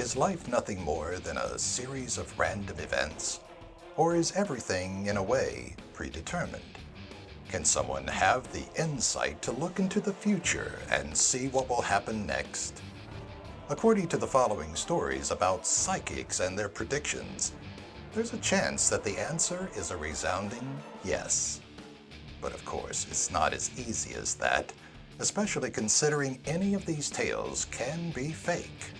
Is life nothing more than a series of random events? Or is everything, in a way, predetermined? Can someone have the insight to look into the future and see what will happen next? According to the following stories about psychics and their predictions, there's a chance that the answer is a resounding yes. But of course, it's not as easy as that, especially considering any of these tales can be fake.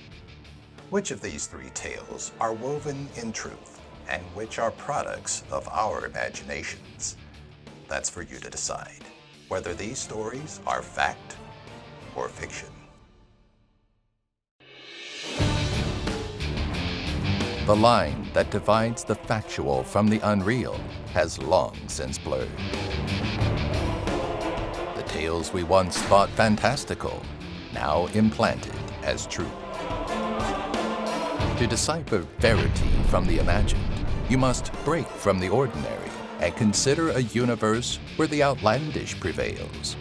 Which of these three tales are woven in truth, and which are products of our imaginations? That's for you to decide, whether these stories are fact or fiction. The line that divides the factual from the unreal has long since blurred. The tales we once thought fantastical, now implanted as true. To decipher verity from the imagined, you must break from the ordinary and consider a universe where the outlandish prevails.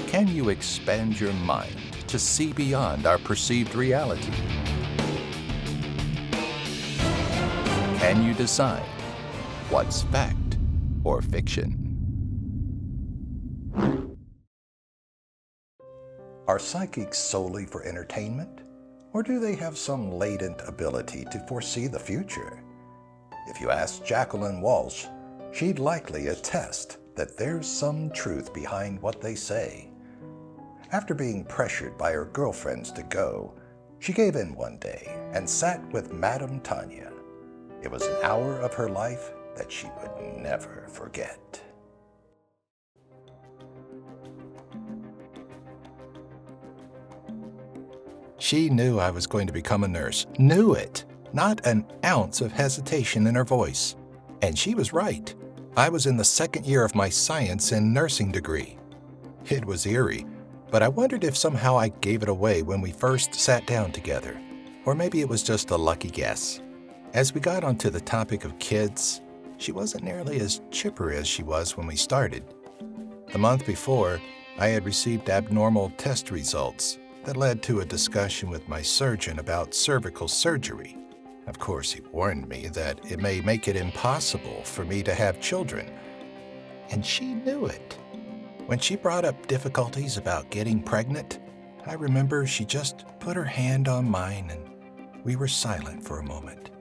Can you expand your mind to see beyond our perceived reality? Can you decide what's fact or fiction? Are psychics solely for entertainment? Or do they have some latent ability to foresee the future? If you ask Jacqueline Walsh, she'd likely attest that there's some truth behind what they say. After being pressured by her girlfriends to go, she gave in one day and sat with Madame Tanya. It was an hour of her life that she would never forget. She knew I was going to become a nurse. Knew it. Not an ounce of hesitation in her voice. And she was right. I was in the second year of my science and nursing degree. It was eerie, but I wondered if somehow I gave it away when we first sat down together. Or maybe it was just a lucky guess. As we got onto the topic of kids, she wasn't nearly as chipper as she was when we started. The month before, I had received abnormal test results that led to a discussion with my surgeon about cervical surgery. Of course, he warned me that it may make it impossible for me to have children. And she knew it. When she brought up difficulties about getting pregnant, I remember she just put her hand on mine and we were silent for a moment.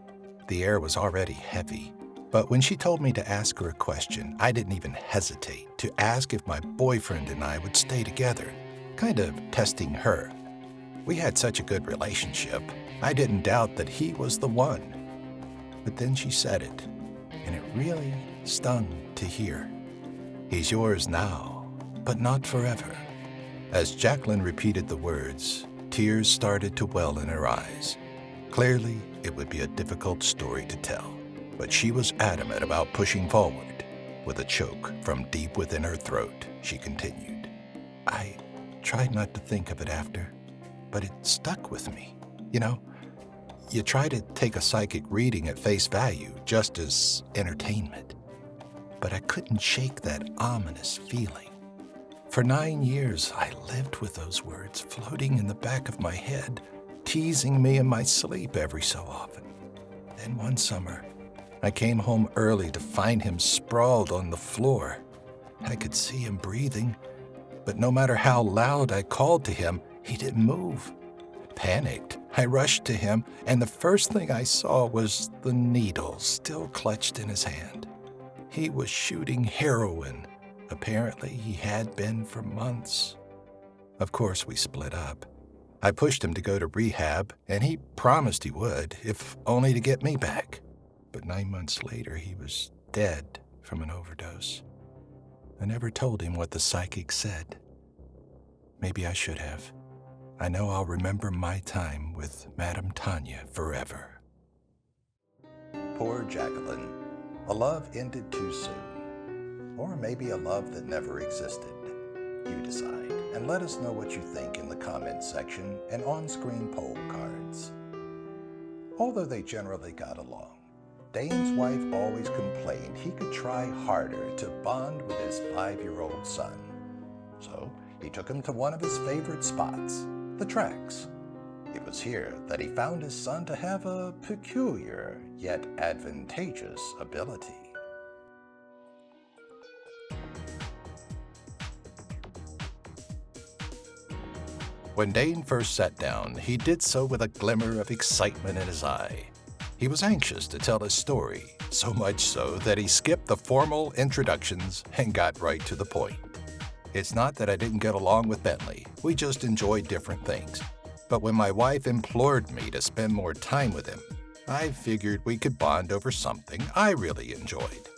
The air was already heavy, but when she told me to ask her a question, I didn't even hesitate to ask if my boyfriend and I would stay together, kind of testing her. We had such a good relationship, I didn't doubt that he was the one. But then she said it, and it really stung to hear. He's yours now, but not forever. As Jacqueline repeated the words, tears started to well in her eyes. Clearly, it would be a difficult story to tell, but she was adamant about pushing forward. With a choke from deep within her throat, she continued. I tried not to think of it after, but it stuck with me. You know, you try to take a psychic reading at face value just as entertainment, but I couldn't shake that ominous feeling. For 9 years, I lived with those words floating in the back of my head, teasing me in my sleep every so often. Then one summer, I came home early to find him sprawled on the floor. I could see him breathing, but no matter how loud I called to him, he didn't move. Panicked, I rushed to him, and the first thing I saw was the needle still clutched in his hand. He was shooting heroin. Apparently, he had been for months. Of course, we split up. I pushed him to go to rehab, and he promised he would, if only to get me back. But 9 months later, he was dead from an overdose. I never told him what the psychic said. Maybe I should have. I know I'll remember my time with Madame Tanya forever. Poor Jacqueline. A love ended too soon. Or maybe a love that never existed. You decide, and let us know what you think in the comments section and on-screen poll cards. Although they generally got along, Dane's wife always complained he could try harder to bond with his 5-year-old son. So he took him to one of his favorite spots, the tracks. It was here that he found his son to have a peculiar yet advantageous ability. When Dane first sat down, he did so with a glimmer of excitement in his eye. He was anxious to tell his story, so much so that he skipped the formal introductions and got right to the point. It's not that I didn't get along with Bentley, we just enjoyed different things. But when my wife implored me to spend more time with him, I figured we could bond over something I really enjoyed.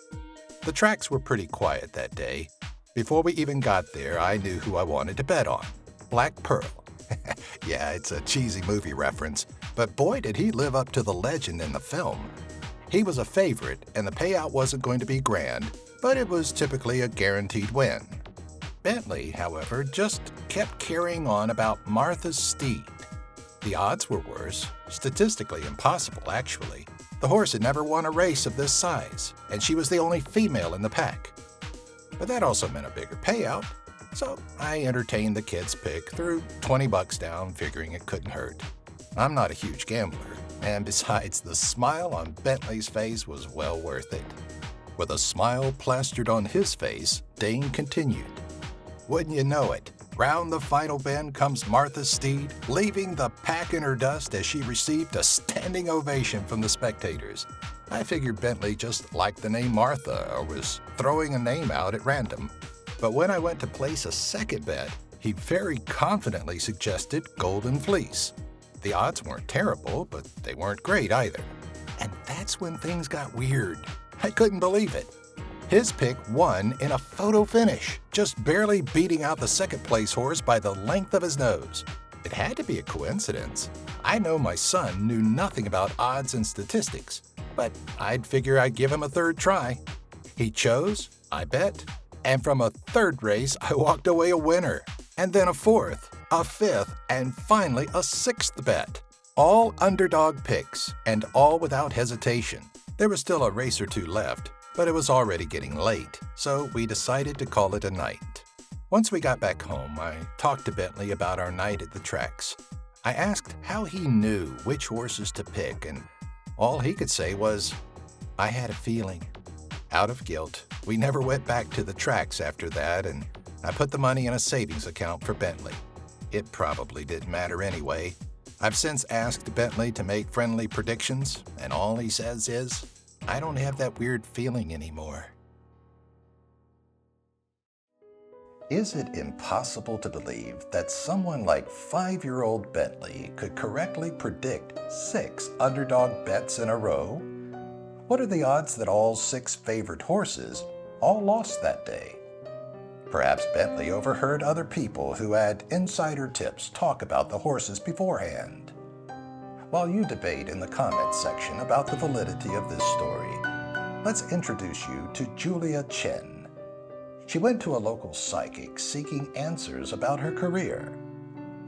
The tracks were pretty quiet that day. Before we even got there, I knew who I wanted to bet on: Black Pearl. Yeah, it's a cheesy movie reference, but boy did he live up to the legend in the film. He was a favorite, and the payout wasn't going to be grand, but it was typically a guaranteed win. Bentley, however, just kept carrying on about Martha's Steed. The odds were worse, statistically impossible actually. The horse had never won a race of this size, and she was the only female in the pack. But that also meant a bigger payout, so I entertained the kids' pick, threw $20 down, figuring it couldn't hurt. I'm not a huge gambler, and besides, the smile on Bentley's face was well worth it. With a smile plastered on his face, Dane continued. Wouldn't you know it, round the final bend comes Martha's Steed, leaving the pack in her dust as she received a standing ovation from the spectators. I figured Bentley just liked the name Martha or was throwing a name out at random. But when I went to place a second bet, he very confidently suggested Golden Fleece. The odds weren't terrible, but they weren't great either. And that's when things got weird. I couldn't believe it. His pick won in a photo finish, just barely beating out the second place horse by the length of his nose. It had to be a coincidence. I know my son knew nothing about odds and statistics, but I'd figure I'd give him a third try. He chose, I bet, and from a third race, I walked away a winner, and then a fourth, a fifth, and finally a sixth bet. All underdog picks, and all without hesitation. There was still a race or two left, but it was already getting late, so we decided to call it a night. Once we got back home, I talked to Bentley about our night at the tracks. I asked how he knew which horses to pick, and all he could say was, I had a feeling. Out of guilt, we never went back to the tracks after that, and I put the money in a savings account for Bentley. It probably didn't matter anyway. I've since asked Bentley to make friendly predictions, and all he says is, I don't have that weird feeling anymore. Is it impossible to believe that someone like 5-year-old Bentley could correctly predict 6 underdog bets in a row? What are the odds that all 6 favored horses all lost that day? Perhaps Bentley overheard other people who had insider tips talk about the horses beforehand. While you debate in the comments section about the validity of this story, let's introduce you to Julia Chen. She went to a local psychic seeking answers about her career.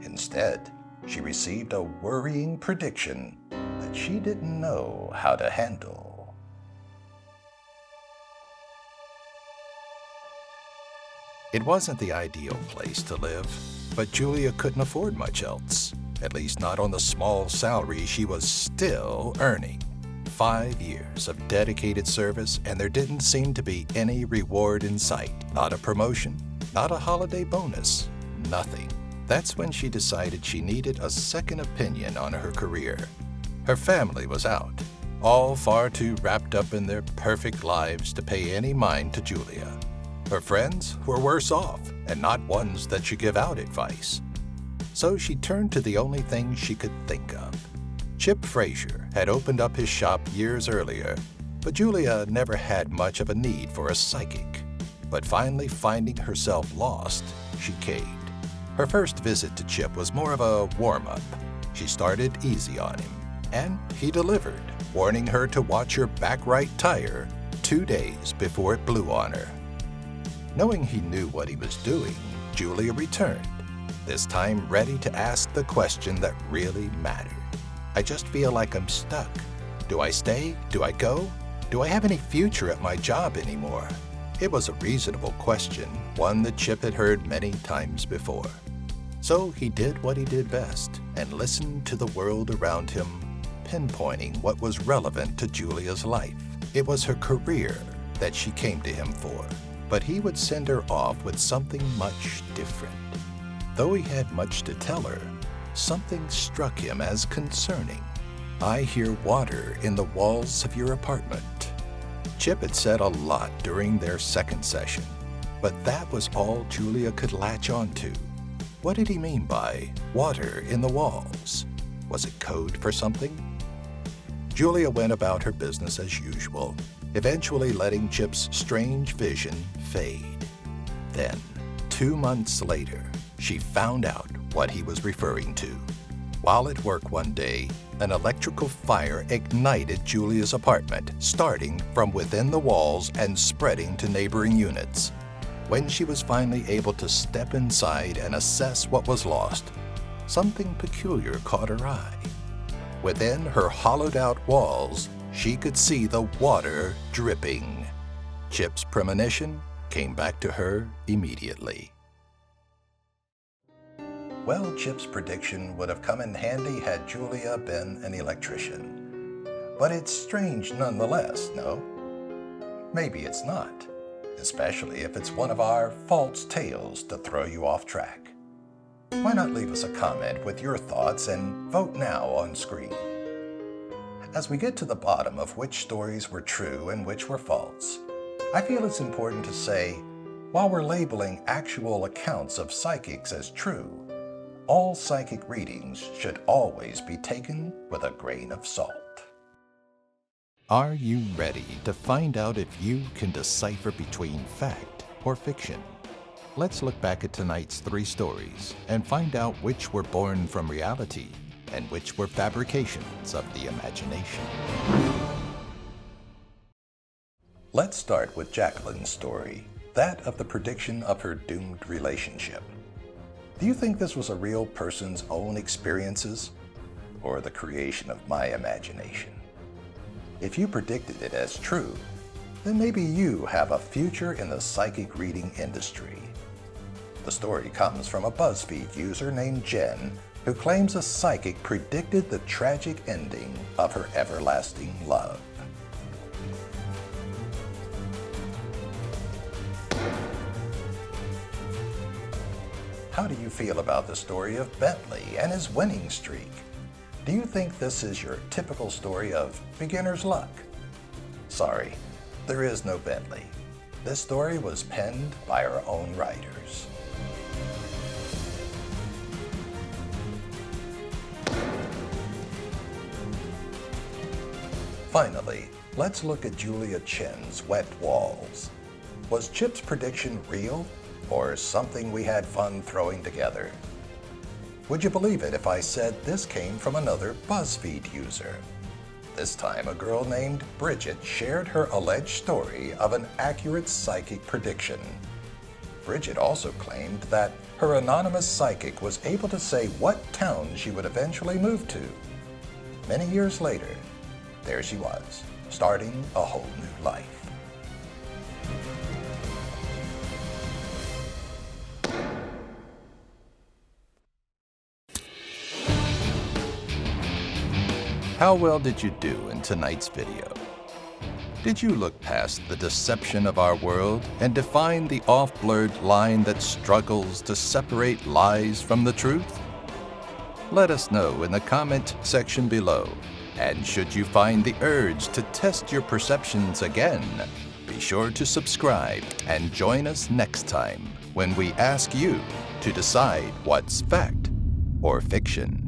Instead, she received a worrying prediction that she didn't know how to handle. It wasn't the ideal place to live, but Julia couldn't afford much else, at least not on the small salary she was still earning. 5 years of dedicated service, and there didn't seem to be any reward in sight. Not a promotion, not a holiday bonus, nothing. That's when she decided she needed a second opinion on her career. Her family was out, all far too wrapped up in their perfect lives to pay any mind to Julia. Her friends were worse off, and not ones that should give out advice. So she turned to the only thing she could think of. Chip Frazier had opened up his shop years earlier, but Julia never had much of a need for a psychic. But finally finding herself lost, she caved. Her first visit to Chip was more of a warm-up. She started easy on him, and he delivered, warning her to watch her back right tire 2 days before it blew on her. Knowing he knew what he was doing, Julia returned, this time ready to ask the question that really mattered. I just feel like I'm stuck. Do I stay? Do I go? Do I have any future at my job anymore? It was a reasonable question, one that Chip had heard many times before. So he did what he did best and listened to the world around him, pinpointing what was relevant to Julia's life. It was her career that she came to him for, but he would send her off with something much different. Though he had much to tell her, something struck him as concerning. "I hear water in the walls of your apartment." Chip had said a lot during their second session, but that was all Julia could latch onto. What did he mean by water in the walls? Was it code for something? Julia went about her business as usual, eventually letting Chip's strange vision fade. Then, 2 months later, she found out what he was referring to. While at work one day, an electrical fire ignited Julia's apartment, starting from within the walls and spreading to neighboring units. When she was finally able to step inside and assess what was lost, something peculiar caught her eye. Within her hollowed-out walls, she could see the water dripping. Chip's premonition came back to her immediately. Well, Chip's prediction would have come in handy had Julia been an electrician. But it's strange nonetheless, no? Maybe it's not, especially if it's one of our false tales to throw you off track. Why not leave us a comment with your thoughts and vote now on screen? As we get to the bottom of which stories were true and which were false, I feel it's important to say, while we're labeling actual accounts of psychics as true, all psychic readings should always be taken with a grain of salt. Are you ready to find out if you can decipher between fact or fiction? Let's look back at tonight's 3 stories and find out which were born from reality and which were fabrications of the imagination. Let's start with Jacqueline's story, that of the prediction of her doomed relationship. Do you think this was a real person's own experiences or the creation of my imagination? If you predicted it as true, then maybe you have a future in the psychic reading industry. The story comes from a BuzzFeed user named Jen, who claims a psychic predicted the tragic ending of her everlasting love. How do you feel about the story of Bentley and his winning streak? Do you think this is your typical story of beginner's luck? Sorry, there is no Bentley. This story was penned by our own writers. Finally, let's look at Julia Chen's wet walls. Was Chip's prediction real, or something we had fun throwing together? Would you believe it if I said this came from another BuzzFeed user? This time, a girl named Bridget shared her alleged story of an accurate psychic prediction. Bridget also claimed that her anonymous psychic was able to say what town she would eventually move to. Many years later, there she was, starting a whole new life. How well did you do in tonight's video? Did you look past the deception of our world and define the off-blurred line that struggles to separate lies from the truth? Let us know in the comment section below. And should you find the urge to test your perceptions again, be sure to subscribe and join us next time when we ask you to decide what's fact or fiction.